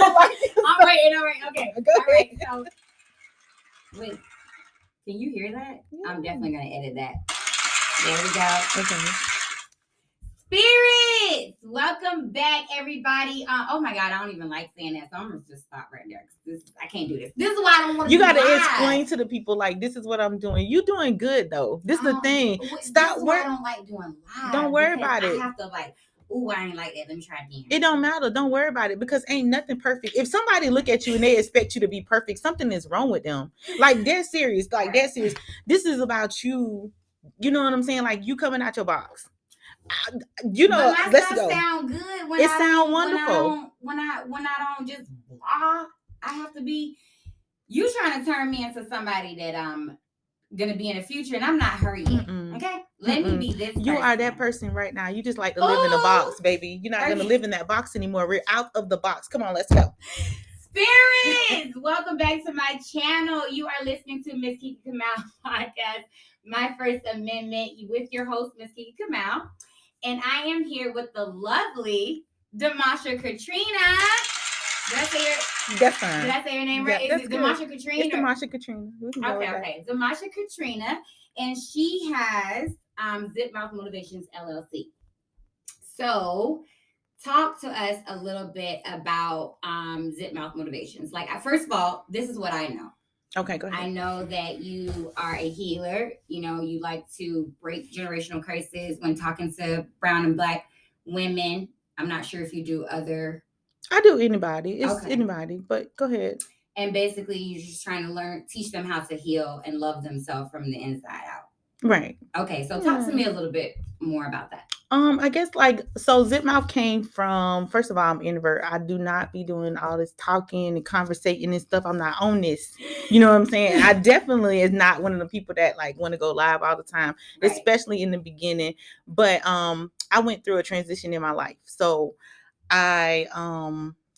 All right. Okay. Go All right. ahead. So, wait. Can you hear that? Yeah. I'm definitely gonna edit that. There we go. Okay. Spirits, welcome back, everybody. Oh my God, I don't even like saying that, so I'm gonna just stop right there. I can't do this. This is why I don't want to. You got to explain to the people like this is what I'm doing. You doing good though. This is the thing. Stop work. I don't like doing live. Don't worry about it. I have to like. Ooh, I ain't like that. Let me try again. It don't matter. Don't worry about it because ain't nothing perfect. If somebody look at you and they expect you to be perfect, something is wrong with them. Like they're serious. Like they're serious. This is about you. You know what I'm saying? Like you coming out your box. You know, but my let's stuff go. Sound good when it I sound wonderful. When I don't just I have to be. You trying to turn me into somebody that I'm gonna be in the future, and I'm not her yet. Okay, let me be this. You are that person right now. You just like to live in a box, baby. You're not gonna live in that box anymore. We're out of the box. Come on, let's go. Spirits, welcome back to my channel. You are listening to Mz.Kiki Kamau-My podcast, My First Amendment, with your host, Mz.Kiki Kamau. And I am here with the lovely Domasha Katrina. Did I say your? That's fine. Did I say your name right? Is it Domasha Katrina? It's Domasha Katrina. Okay. Domasha Katrina, and she has Zip Mouth Motivations LLC. So, talk to us a little bit about Zip Mouth Motivations. Like, first of all, this is what I know. Okay, go ahead. I know that you are a healer. You know, you like to break generational curses when talking to brown and black women. I'm not sure if you do other. I do anybody. It's anybody, but go ahead. And basically, you're just trying to teach them how to heal and love themselves from the inside out. Right. Okay, so talk to me a little bit more about that. I guess so Zip Mouth came from, first of all, I'm introvert. I do not be doing all this talking and conversating and stuff. I'm not on this. You know what I'm saying? I definitely is not one of the people that like want to go live all the time, right. Especially in the beginning. But I went through a transition in my life. So I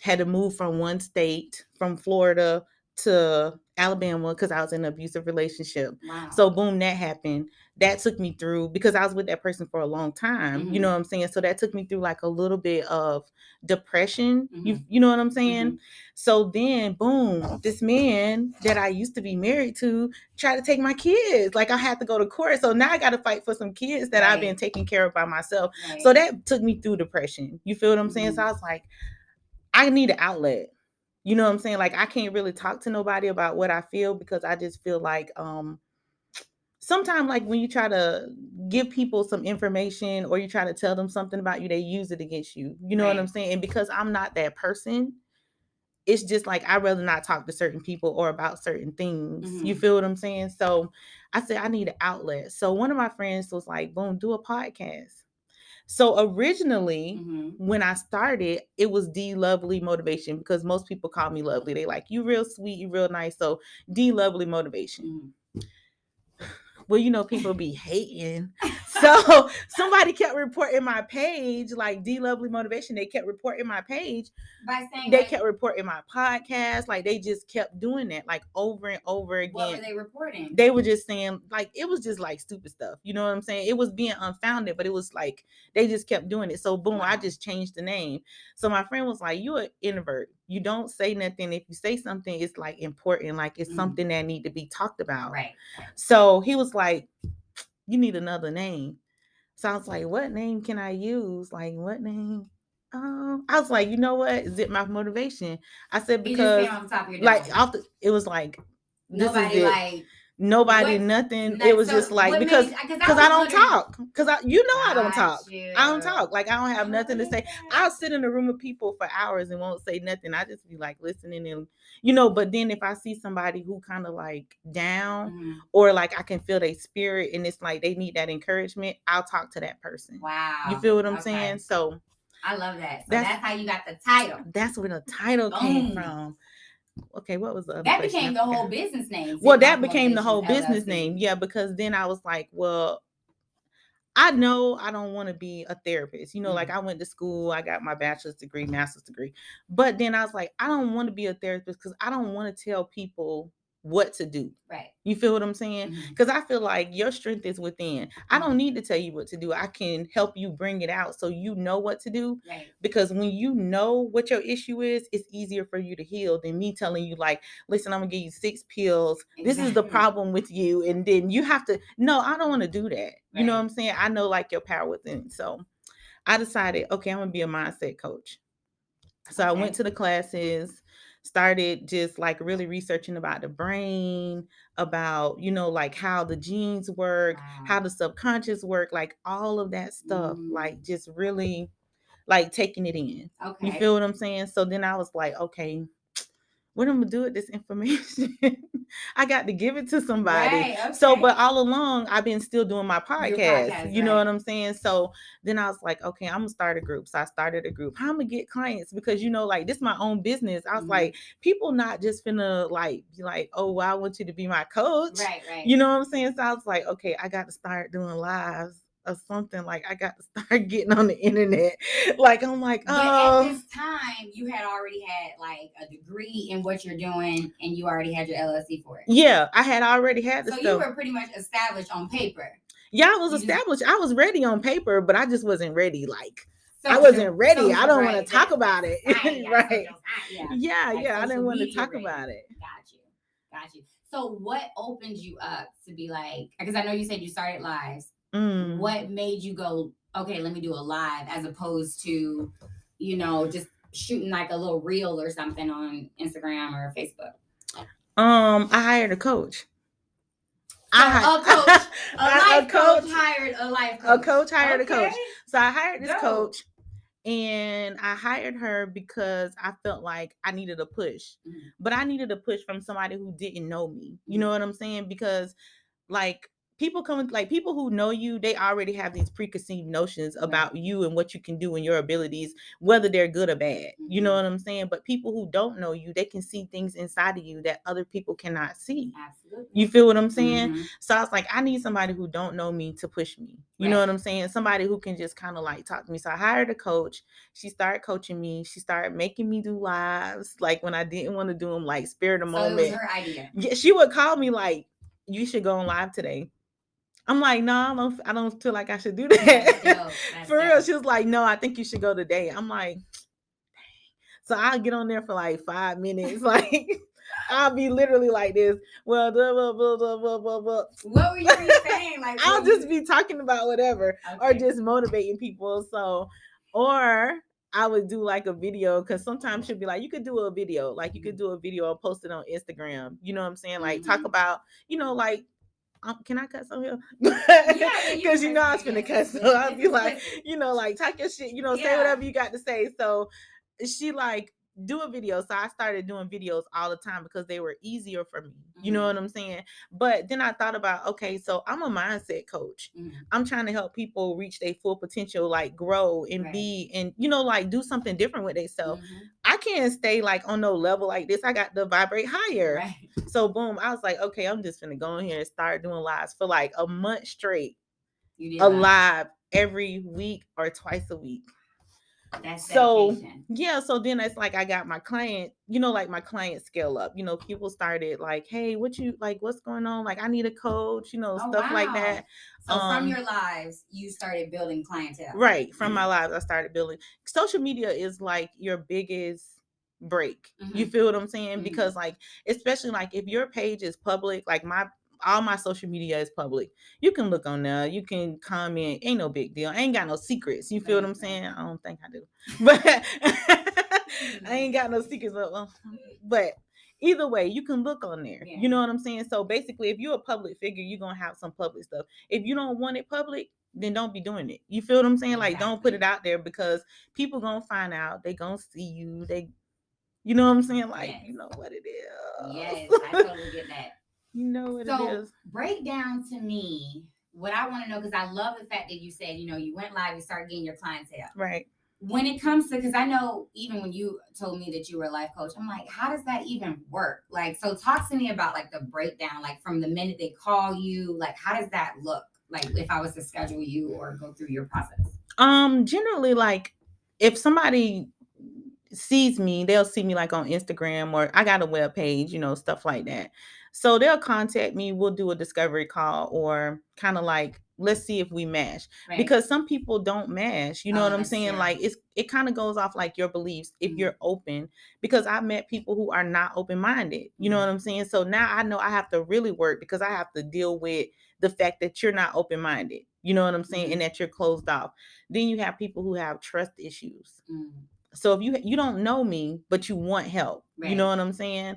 had to move from one state, from Florida to Alabama, because I was in an abusive relationship. Wow. So boom, that happened. That took me through, because I was with that person for a long time. Mm-hmm. You know what I'm saying? So that took me through like a little bit of depression. Mm-hmm. You know what I'm saying? Mm-hmm. So then boom, this man that I used to be married to tried to take my kids. Like I had to go to court. So now I got to fight for some kids that I've been taking care of by myself. Right. So that took me through depression. You feel what I'm saying? So I was like, I need an outlet. You know what I'm saying? Like I can't really talk to nobody about what I feel, because I just feel like sometimes like when you try to give people some information or you try to tell them something about you, they use it against you. You know what I'm saying? And because I'm not that person, it's just like I'd rather not talk to certain people or about certain things. Mm-hmm. You feel what I'm saying? So I said I need an outlet. So one of my friends was like, boom, do a podcast. So originally, when I started, it was D Lovely Motivation, because most people call me Lovely. They like, you real sweet, you real nice. So D Lovely Motivation. Well, you know, people be hating. So somebody kept reporting my page, like D Lovely Motivation. They kept reporting my page. By saying they kept reporting my podcast. Like they just kept doing that, like over and over again. What were they reporting? They were just saying, like, it was just like stupid stuff. You know what I'm saying? It was being unfounded, but it was like they just kept doing it. So boom, I just changed the name. So my friend was like, "You're an introvert. You don't say nothing. If you say something, it's like important, like it's something that need to be talked about." Right. So he was like, "You need another name." So I was like, "What name can I use? Like, what name?" I was like, you know what? Zip Mouth Motivation. I said, because you just off the top of your like it was like, this is it. Like, nobody, what? Nothing. It was so just like, because I don't talk. Because I don't talk. I don't talk. Like I don't have nothing to say. I'll sit in a room of people for hours and won't say nothing. I just be like listening and but then if I see somebody who kind of like down or like I can feel their spirit and it's like they need that encouragement, I'll talk to that person. Wow. You feel what I'm saying? So I love that. So that's how you got the title. That's where the title came from. Okay, what was the other that became the whole business name? Well, that became the whole business name. Yeah, because then I was like, well, I know I don't want to be a therapist. Like I went to school, I got my bachelor's degree, master's degree. But then I was like, I don't want to be a therapist because I don't want to tell people what to do. Right. You feel what I'm saying? Because I feel like your strength is within. I don't need to tell you what to do. I can help you bring it out so you know what to do. Right. Because when you know what your issue is, it's easier for you to heal than me telling you, like, listen, I'm gonna give you 6 pills. Exactly. This is the problem with you. And then you have to, no, I don't want to do that. Right. You know what I'm saying? I know like your power within. So I decided, okay, I'm gonna be a mindset coach. So I went to the classes, started just like really researching about the brain, about, you know, like how the genes work, how the subconscious work, like all of that stuff, like just really like taking it in. Okay. You feel what I'm saying? So then I was like, okay, what am I gonna do with this information? I got to give it to somebody. Right, okay. So, but all along, I've been still doing my podcast. You know what I'm saying? So then I was like, okay, I'm gonna start a group. So I started a group. How I'm gonna get clients? Because, you know, like this is my own business. I was like, people not just finna like be like, oh, well, I want you to be my coach. Right, right. You know what I'm saying? So I was like, okay, I got to start doing lives or something. Like I got to start getting on the internet. Like I'm like, but at this time you had already had like a degree in what you're doing and you already had your LLC for it. Yeah, I had already had the stuff. So you were pretty much established on paper. Yeah, I was established. I was ready on paper, but I just wasn't ready. Like I wasn't ready. I don't want to talk about it. Right. Yeah. Like I didn't want to talk about it. Got you. So what opened you up to be like, because I know you said you started lives. What made you go, okay, let me do a live as opposed to, you know, just shooting like a little reel or something on Instagram or Facebook? I hired a coach. So a life coach hired a life coach. A coach hired a coach. So I hired this coach, and I hired her because I felt like I needed a push. But I needed a push from somebody who didn't know me. You know what I'm saying? Because like people who know you, they already have these preconceived notions about you and what you can do and your abilities, whether they're good or bad. You know what I'm saying? But people who don't know you, they can see things inside of you that other people cannot see. Absolutely. You feel what I'm saying? So I was like, I need somebody who don't know me to push me. You know what I'm saying? Somebody who can just kind of like talk to me. So I hired a coach. She started coaching me. She started making me do lives, like when I didn't want to do them, like spirit of moment. So it was her idea. Yeah, she would call me like, you should go on live today. I'm like, no, I don't feel like I should do that. That's for real. She was like, no, I think you should go today. I'm like, so I'll get on there for like 5 minutes. Like, I'll be literally like this. Well, blah, blah, blah, blah, blah, blah, blah. What were you saying? Like, I'll just be talking about whatever or just motivating people. So, or I would do like a video, because sometimes she'll be like, you could do a video. Like, you could do a video or post it on Instagram. You know what I'm saying? Like, talk about, you know, like, can I cuss on here? Because you know I was finna cuss. So I'll be like, you know, like talk your shit, you know, say whatever you got to say. So she like, do a video. So I started doing videos all the time because they were easier for me. You know what I'm saying? But then I thought about, okay, so I'm a mindset coach. I'm trying to help people reach their full potential, like grow and be, and, you know, like do something different with themselves. I can't stay like on no level like this. I got to vibrate higher. So boom, I was like, okay, I'm just gonna go in here and start doing lives for like a month straight. You did live every week or twice a week. That's so dedication. Yeah, so then it's like I got my client, you know, like my client scale up. You know, people started like, hey, what's going on? Like, I need a coach, you know, stuff like that. So from your lives, you started building clientele. Right. From my lives, I started building. Social media is like your biggest break. You feel what I'm saying? Because like, especially like if your page is public, like all my social media is public. You can look on there. You can comment. Ain't no big deal. I ain't got no secrets. You feel what I'm saying? I don't think I do. But I ain't got no secrets. But either way, you can look on there. You know what I'm saying? So basically, if you're a public figure, you're going to have some public stuff. If you don't want it public, then don't be doing it. You feel what I'm saying? Like, don't put it out there, because people going to find out. They going to see you. You know what I'm saying? Like, you know what it is. Yes, I totally get that. You know what it is. Break down to me what I want to know, because I love the fact that you said, you know, you went live, you started getting your clientele. Right. When it comes to, because I know even when you told me that you were a life coach, I'm like, how does that even work? Like, so talk to me about like the breakdown, like from the minute they call you, like how does that look? Like if I was to schedule you or go through your process. Generally, like if somebody sees me, they'll see me like on Instagram, or I got a web page, stuff like that. So they'll contact me, we'll do a discovery call, or kind of like, let's see if we match. Right. Because some people don't match. You know what I'm that's saying? true. Like it kind of goes off like your beliefs if you're open. Because I've met people who are not open-minded. You know what I'm saying? So now I know I have to really work, because I have to deal with the fact that you're not open-minded. You know what I'm saying? And that you're closed off. Then you have people who have trust issues. So if you don't know me, but you want help, Right. you know what I'm saying?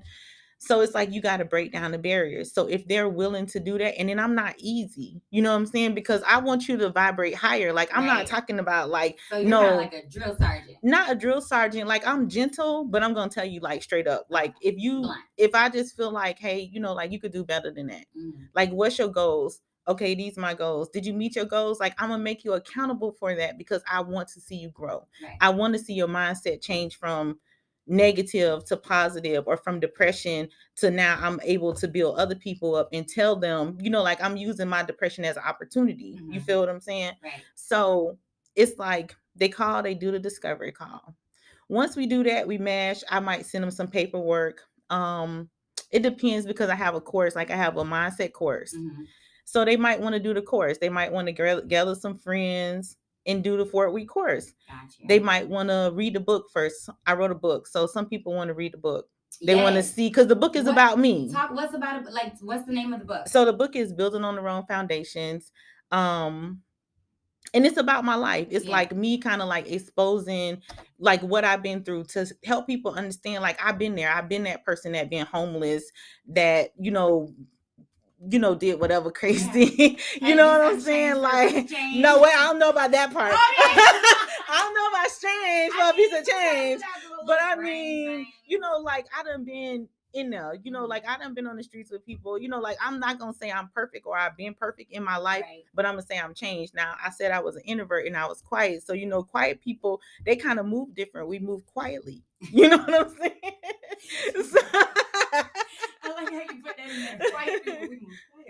So it's like you got to break down the barriers. So if they're willing to do that, and then I'm not easy, you know what I'm saying? Because I want you to vibrate higher. Like I'm not talking about like, so you're not like a drill sergeant. Not a drill sergeant. Like I'm gentle, but I'm gonna tell you like straight up. Like if I just feel like, hey, like you could do better than that. Like what's your goals? Okay, these are my goals. Did you meet your goals? Like I'm gonna make you accountable for that, because I want to see you grow. Right. I want to see your mindset change from negative to positive, or from depression to now I'm able to build other people up and tell them, like I'm using my depression as an opportunity. You feel what I'm saying? Right. So it's like they do the discovery call. Once we do that, we match. I might send them some paperwork. It depends, because I have a course, like I have a mindset course. So they might want to do the course. They might want to gather some friends and do the 4-week course. Gotcha. They might want to read the book first. I wrote a book. So some people want to read the book. They want to see, because the book is about me. What's about it? Like, what's the name of the book? So the book is Building on the Wrong Foundations. And it's about my life. It's like me kind of like exposing like what I've been through, to help people understand, like I've been there. I've been that person that been homeless, that, did whatever crazy. You know what I'm saying? Like, no way. I don't know about that part. I don't know about strange for a piece of change. But I mean, like I done been in there, like I done been on the streets with people, like I'm not gonna say I'm perfect or I've been perfect in my life, but I'm gonna say I'm changed. Now, I said I was an introvert and I was quiet. So, quiet people, they kind of move different. We move quietly. You know what I'm saying? So, I like how you put that in there. Quiet people,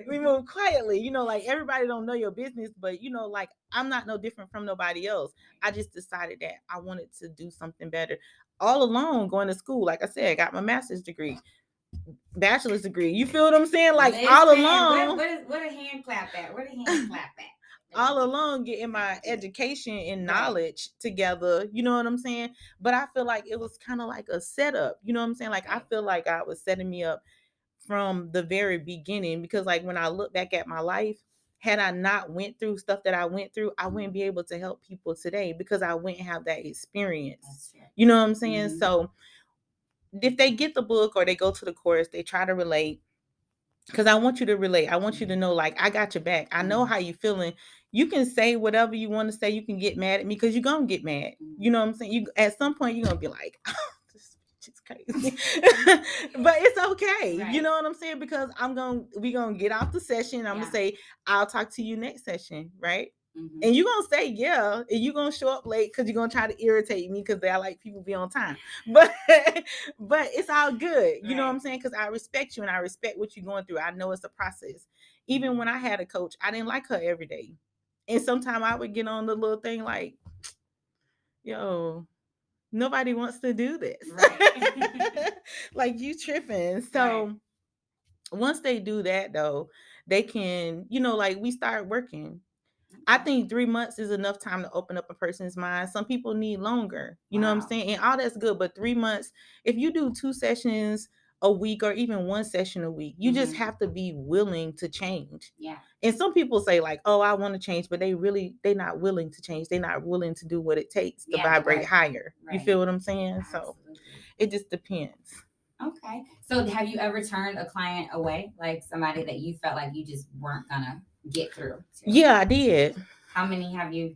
we move quietly. Like everybody don't know your business, but like I'm not no different from nobody else. I just decided that I wanted to do something better. All along going to school, like I said, I got my master's degree, bachelor's degree. You feel what I'm saying? Like all along. What a hand clap at? What a hand clap at? All along getting my education and knowledge together, you know what I'm saying? But I feel like it was kind of like a setup, you know what I'm saying? Like I feel like God was setting me up from the very beginning, because like when I look back at my life, had I not went through stuff that I went through, I wouldn't be able to help people today, because I wouldn't have that experience. You know what I'm saying? So if they get the book or they go to the course, they try to relate, because I want you to relate. I want you to know, like, I got your back. I know how you feeling. You can say whatever you want to say. You can get mad at me, because you're going to get mad. You know what I'm saying? You at some point, you're going to be like, oh, this bitch is crazy. But it's okay. You know what I'm saying? Because we're going to get off the session. I'm going to say, I'll talk to you next session, right? And you're going to say, yeah, and you're going to show up late, because you're going to try to irritate me, because I like people be on time. But it's all good. You know what I'm saying? Because I respect you and I respect what you're going through. I know it's a process. Even when I had a coach, I didn't like her every day. And sometimes I would get on the little thing like, yo, nobody wants to do this. Like, you tripping. So once they do that, though, they can, like we start working. I think 3 months is enough time to open up a person's mind. Some people need longer. You know what I'm saying? And all that's good. But 3 months, if you do 2 sessions a week or even 1 session a week, you just have to be willing to change. Yeah. And some people say like, oh, I want to change, but they're not willing to change. They're not willing to do what it takes to vibrate higher. You feel what I'm saying? Absolutely. So it just depends. Okay. So have you ever turned a client away? Like somebody that you felt like you just weren't gonna get through? Yeah, I did. How many have you?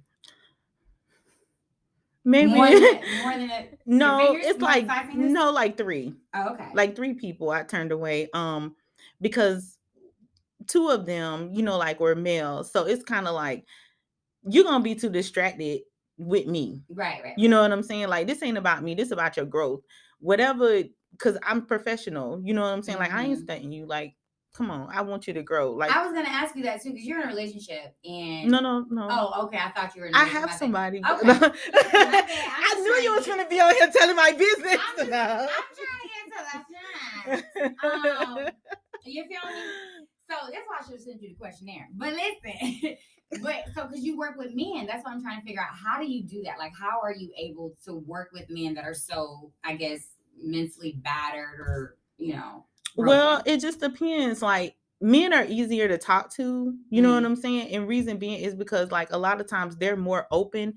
Maybe more than no, fingers? it's like no, like 3. Oh, okay. Like 3 people I turned away. Because 2 of them, like were males. So it's kind of like you're gonna be too distracted with me. Right. You know what I'm saying? Like, this ain't about me, this about your growth. Whatever, because I'm professional. You know what I'm saying? Like, I ain't stunting you. Like, come on, I want you to grow. Like, I was gonna ask you that too, because you're in a relationship and no. Oh, okay. I thought you were in a I relationship. have somebody. Okay. I knew you was gonna be on here telling my business. I'm trying to get to the point. You feel me? So that's why I should have sent you the questionnaire. But listen, because you work with men, that's what I'm trying to figure out. How do you do that? Like, how are you able to work with men that are so, I guess, mentally battered or, broken? Well, it just depends. Like, men are easier to talk to, you know what I'm saying? And reason being is because, like, a lot of times they're more open,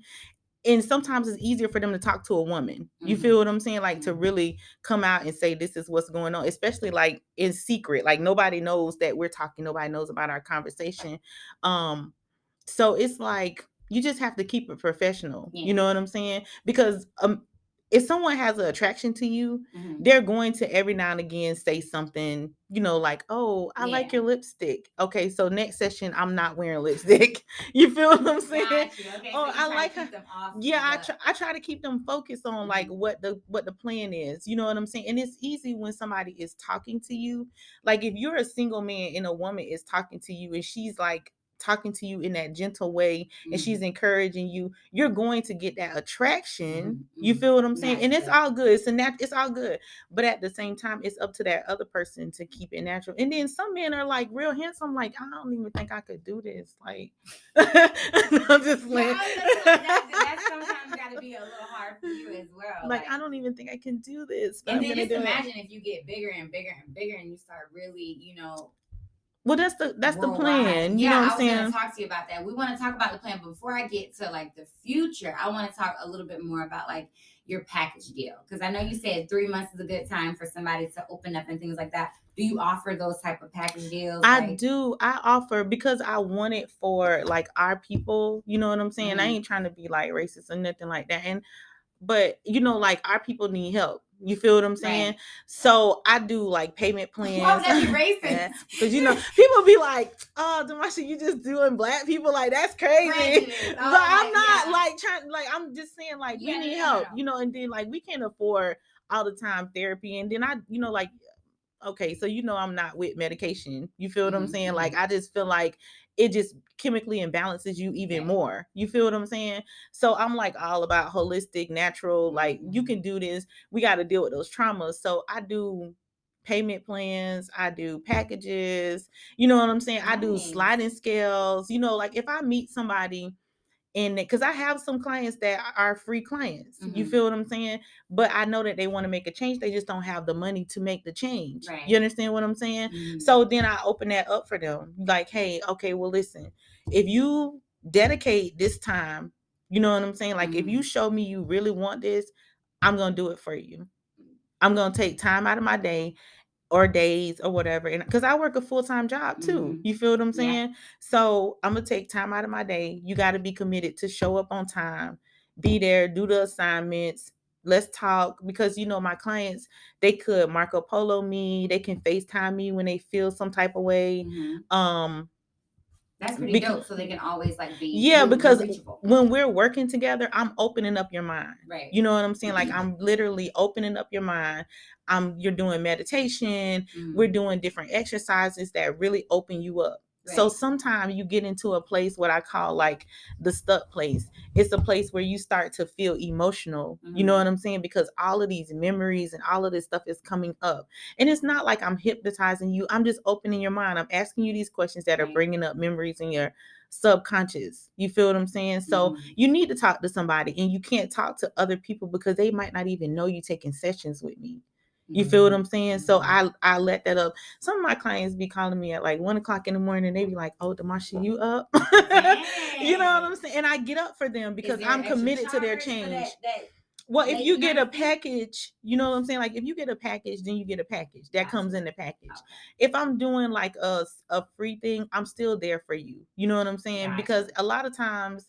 and sometimes it's easier for them to talk to a woman. You feel what I'm saying? Like, to really come out and say, this is what's going on, especially like in secret. Like, nobody knows that we're talking. Nobody knows about our conversation. So it's like, you just have to keep it professional. You know what I'm saying? Because if someone has an attraction to you, they're going to every now and again say something, like, oh, I like your lipstick. Okay, so next session, I'm not wearing lipstick. You feel what I'm saying? Okay, oh, so I like her. I try to keep them focused on like what the plan is. You know what I'm saying? And it's easy when somebody is talking to you. Like, if you're a single man and a woman is talking to you and she's like talking to you in that gentle way and she's encouraging you, you're going to get that attraction. You feel what I'm saying? And it's all good. It's all good. But at the same time, it's up to that other person to keep it natural. And then some men are like real handsome. Like, I don't even think I could do this. Like, I'm just like, that's sometimes got to be a little hard for you as well. Like, I don't even think I can do this. And then just imagine if you get bigger and bigger and bigger and you start really, well, that's the plan. You know what I'm saying? I was going to talk to you about that. We want to talk about the plan, but before I get to like the future, I want to talk a little bit more about like your package deal, because I know you said 3 months is a good time for somebody to open up and things like that. Do you offer those type of package deals? I do. I offer, because I want it for like our people. You know what I'm saying? I ain't trying to be like racist or nothing like that. But like, our people need help. You feel what I'm saying? Right. So I do like payment plans. Why would that be racist? Because people be like, "Oh, Domasha, you just doing black people, like that's crazy." But I'm not like trying. Like, I'm just saying, like, we need help. And then like, we can't afford all the time therapy, and then I, like, okay, so I'm not with medication. You feel what I'm saying? Like, I just feel like it just chemically imbalances you even more. You feel what I'm saying? So I'm like all about holistic, natural, like, you can do this. We got to deal with those traumas. So I do payment plans. I do packages. You know what I'm saying? Nice. I do sliding scales. Like, if I meet somebody, and because I have some clients that are free clients, you feel what I'm saying? But I know that they want to make a change. They just don't have the money to make the change. Right. You understand what I'm saying? So then I open that up for them. Like, hey, okay, well, listen, if you dedicate this time, you know what I'm saying? Like, if you show me you really want this, I'm going to do it for you. I'm going to take time out of my day or days or whatever. And because I work a full-time job too. You feel what I'm saying? Yeah. So I'm going to take time out of my day. You got to be committed to show up on time, be there, do the assignments. Let's talk, because my clients, they could Marco Polo me, they can FaceTime me when they feel some type of way. That's pretty dope. So they can always like be because reachable. When we're working together, I'm opening up your mind. Right. You know what I'm saying? Like, I'm literally opening up your mind. You're doing meditation. We're doing different exercises that really open you up. Right. So sometimes you get into a place, what I call like the stuck place. It's a place where you start to feel emotional. You know what I'm saying? Because all of these memories and all of this stuff is coming up. And it's not like I'm hypnotizing you. I'm just opening your mind. I'm asking you these questions that are bringing up memories in your subconscious. You feel what I'm saying? So you need to talk to somebody, and you can't talk to other people because they might not even know you taking sessions with me. You feel what I'm saying? So I let that up. Some of my clients be calling me at like 1:00 in the morning. They be like, "Oh, Domasha, you up?" You know what I'm saying? And I get up for them because I'm committed to their change. Well, if you get a package, you know what I'm saying? Like, if you get a package, then you get a package. That comes in the package. Okay. If I'm doing like a free thing, I'm still there for you. You know what I'm saying? Because a lot of times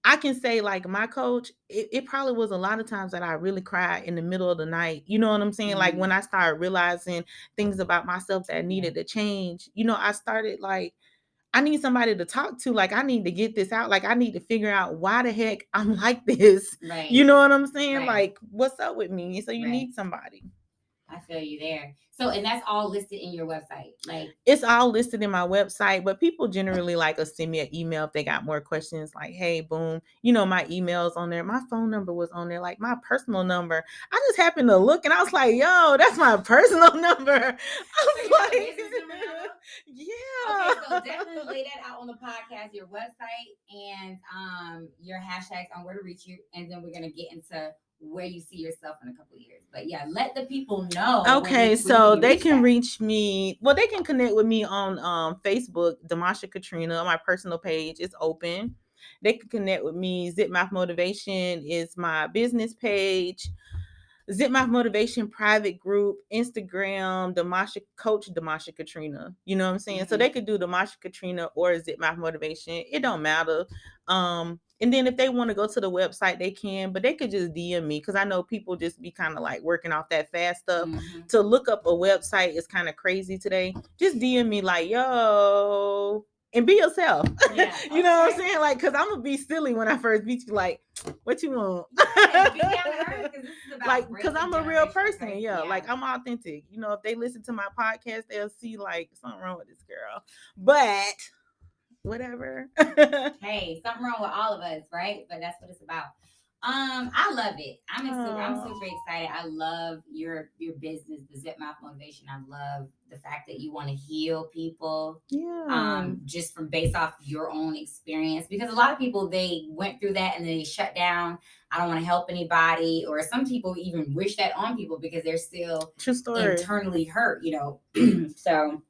I can say, like, my coach, it probably was a lot of times that I really cried in the middle of the night. You know what I'm saying? Like, when I started realizing things about myself that needed to change, I started like, I need somebody to talk to. Like, I need to get this out. Like, I need to figure out why the heck I'm like this. Right. You know what I'm saying? Right. Like, what's up with me? So you need somebody. I feel you there. So, and that's all listed in your website. Like, it's all listed in my website, but people generally like to send me an email if they got more questions. Like, hey, boom, my email's on there. My phone number was on there, like my personal number. I just happened to look and I was like, yo, that's my personal number. I was like, yeah. Okay, so definitely lay that out on the podcast, your website, and your hashtags on where to reach you, and then we're gonna get into where you see yourself in a couple of years. But yeah, let the people know. Okay, so they can reach me. Well, they can connect with me on Facebook, Domasha Katrina. My personal page is open. They can connect with me. Zip Mouth Motivation is my business page. Zip Mouth Motivation private group, Instagram, Domasha Katrina. You know what I'm saying? So they could do Domasha Katrina or Zip Mouth Motivation. It don't matter. And then if they want to go to the website, they can, but they could just DM me because I know people just be kind of like working off that fast stuff. To look up a website is kind of crazy today. Just DM me like, yo, and be yourself. Yeah, you know what I'm saying? Like, because I'm going to be silly when I first meet you, like, what you want? Yeah, be down to earth, like, because I'm a real person. Right? Yeah, like I'm authentic. If they listen to my podcast, they'll see like something wrong with this girl. But whatever. Hey, something wrong with all of us, right? But that's what it's about. I love it. I'm super excited. I love your business, the Zip Mouth Motivation. I love the fact that you want to heal people. Yeah. Just from based off your own experience, because a lot of people, they went through that and then they shut down. I don't want to help anybody, or some people even wish that on people because they're still internally hurt. So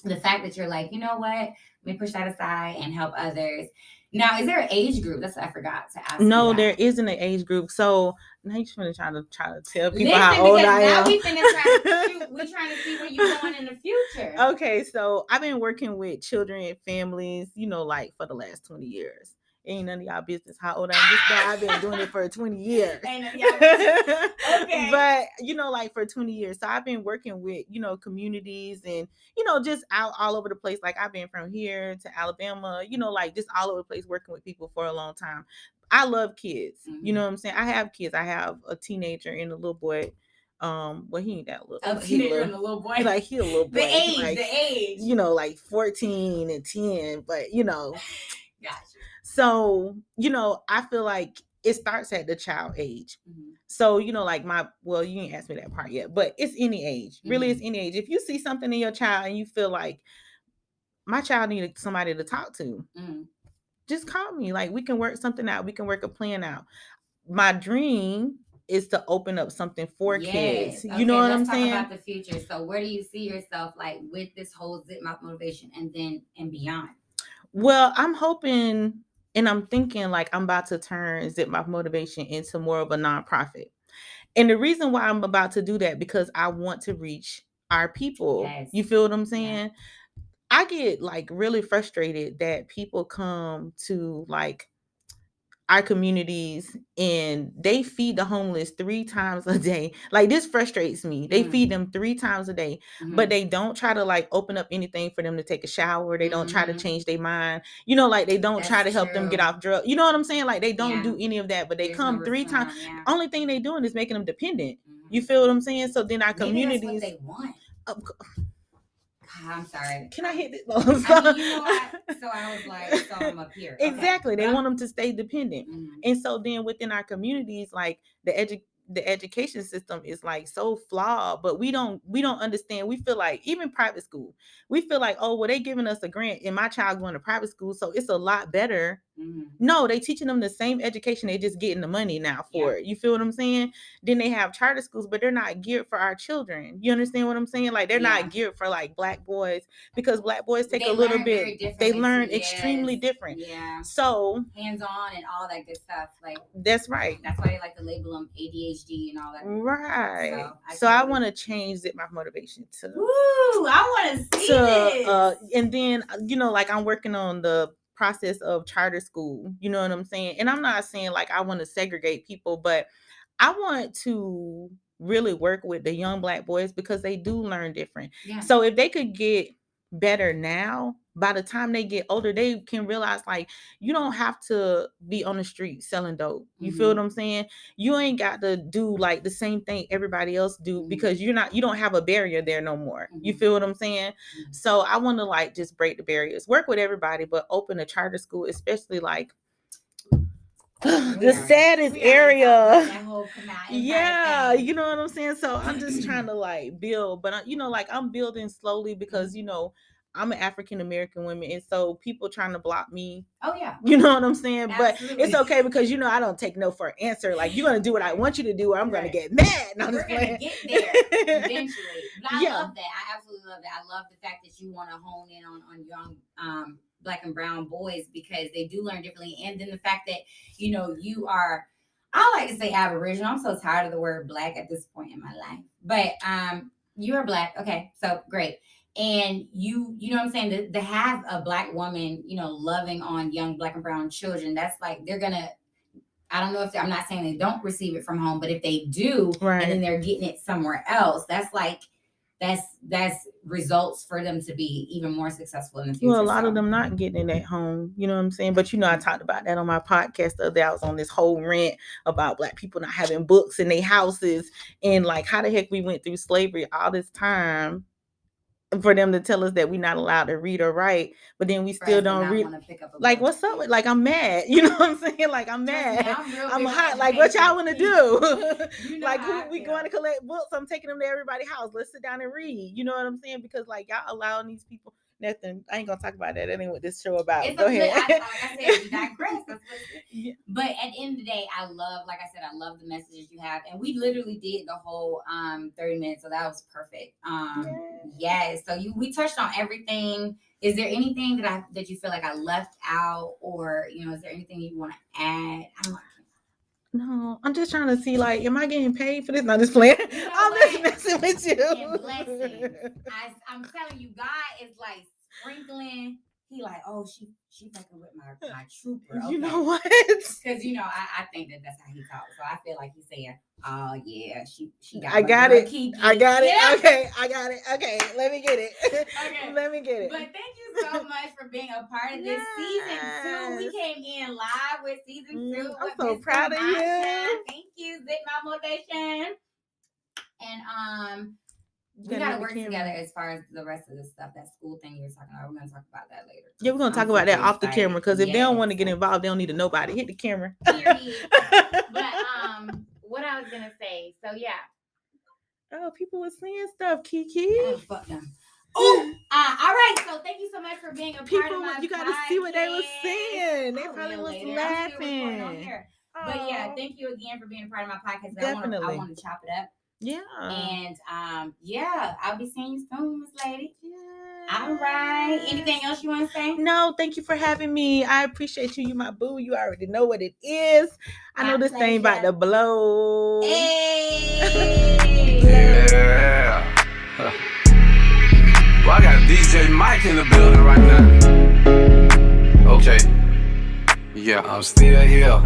the fact that you're like, you know what, let me push that aside and help others. Now, is there an age group? That's what I forgot to ask. No, there isn't an age group. So now you're trying to tell people how old I am. We're trying to see where you're going in the future. Okay, so I've been working with children and families, like for the last 20 years. Ain't none of y'all business how old I am. Just I've been doing it for 20 years. Ain't none of y'all business. Okay. But, like for 20 years. So I've been working with, communities and, just all over the place. Like I've been from here to Alabama, like just all over the place working with people for a long time. I love kids. You know what I'm saying? I have kids. I have a teenager and a little boy. Well, he ain't that little. A teenager and a little boy. He a little boy. The age. Like 14 and 10. But, Gotcha. So, I feel like it starts at the child age. So, like you ain't asked me that part yet, but it's any age. Really, it's any age. If you see something in your child and you feel like my child needed somebody to talk to, just call me. Like we can work something out. We can work a plan out. My dream is to open up something for kids. You know what I'm saying? Let's talk about the future. So where do you see yourself like with this whole Zip Mouth Motivation and beyond? Well, I'm hoping and I'm thinking like I'm about to turn Zip Mouth Motivation into more of a nonprofit. And the reason why I'm about to do that, because I want to reach our people. Yes. You feel what I'm saying? Yes. I get like really frustrated that people come to like our communities and they feed the homeless 3 times a day. Like this frustrates me. They feed them 3 times a day, but they don't try to like open up anything for them to take a shower. They don't try to change their mind. Like they don't try to help them get off drugs. You know what I'm saying? Like they don't do any of that, but they come 3 times. Yeah. Only thing they doing is making them dependent. You feel what I'm saying? So then our communities. Maybe that's what they want. I'm sorry. Can I hit this? I was like, so I'm up here. Okay. Exactly. They want them to stay dependent. And so then within our communities, like the education system is like so flawed, but we don't understand. We feel like even private school, we feel like, oh, well, they giving us a grant and my child going to private school, so it's a lot better. No, they teaching them the same education. They just getting the money now for it. You feel what I'm saying? Then they have charter schools, but they're not geared for our children. You understand what I'm saying? Like they're not geared for like Black boys, because Black boys take a little bit. They learn extremely different. Yeah. So hands-on and all that good stuff. Like that's right. That's why they like to label them ADHD and all that. Right. So I want to change Zip Mouth Motivation to. Woo! I want to see this. And then like I'm working on the process of charter school. You know what I'm saying? And I'm not saying like I want to segregate people, but I want to really work with the young Black boys because they do learn different. Yeah. So if they could get better now, by the time they get older, they can realize like you don't have to be on the street selling dope. You feel what I'm saying? You ain't got to do like the same thing everybody else do because you don't have a barrier there no more. You feel what I'm saying? So I want to like just break the barriers, work with everybody, but open a charter school, especially like the saddest area. Yeah, you know what I'm saying? So I'm just trying to like build, but you know, like I'm building slowly because you know I'm an African American woman, and so people trying to block me. Oh yeah, you know what I'm saying? Absolutely. But it's okay because you know I don't take no for an answer. Like you're gonna do what I want you to do, or I'm gonna get mad. No, we're gonna get there eventually. But I love that. I absolutely love that. I love the fact that you want to hone in on young Black and brown boys because they do learn differently, and then the fact that you know you are. I like to say Aboriginal. I'm so tired of the word Black at this point in my life, but you are Black. Okay, so great. And you know what I'm saying? To have a Black woman, you know, loving on young Black and brown children, that's like, they're going to, I don't know if I'm not saying they don't receive it from home, but if they do, and then they're getting it somewhere else, that's like, that's results for them to be even more successful in the future. Well, a lot of them not getting it at home, you know what I'm saying? But you know, I talked about that on my podcast the other day. I was on this whole rant about Black people not having books in their houses and like how the heck we went through slavery all this time for them to tell us that we're not allowed to read or write, but then we still don't read. Like, what's up with, like, I'm mad. You know what I'm saying? Like, I'm mad. I'm hot. Like, what y'all want to do? You know, like, who we going to collect books? I'm taking them to everybody's house. Let's sit down and read. You know what I'm saying? Because, like, y'all allowing these people. Nothing. I ain't gonna talk about that. That ain't what this show about. It's Go ahead. Like I said, we digress. But at the end of the day, I love the messages you have, and we literally did the whole 30 minutes, so that was perfect. Yes. So we touched on everything. Is there anything that you feel like I left out, or you know, is there anything you want to add? No, I'm just trying to see, like, am I getting paid for this? Not just playing. You know, I'm just messing with you. And blessings. I'm telling you, God is like sprinkling. He like, oh, she fucking with my trooper. Okay. You know what? Because you know, I think that's how he talks. So I feel like he's saying, oh yeah, she got. I got it. Kiki. I got it. Yeah. Okay, I got it. Okay, let me get it. Okay. Let me get it. But thank you so much for being a part of this season 2. We came in live with season 2. I'm so proud of you. Thank you, Zip My Motivation. And we gotta work together as far as the rest of the stuff, that school thing you were talking about. We're gonna talk about that later. Yeah, we're gonna talk about that off the camera because if they don't want to get involved, they don't need to nobody. Hit the camera. Period. But what I was gonna say, so yeah. Oh, people were saying stuff, Kiki. Oh, fuck them. Oh, all right. So thank you so much for being a part of my You gotta see what they were saying. They probably probably was laughing. laughing. But yeah, thank you again for being a part of my podcast. Definitely. I want to chop it up. Yeah. And yeah, I'll be seeing you soon, Miss Lady. Yeah. All right. Anything else you want to say? No, thank you for having me. I appreciate you. You my boo. You already know what it is. I know this thing about to blow. Hey. Yeah. Well, I got DJ Mike in the building right now. Okay. Yeah, I'm still here.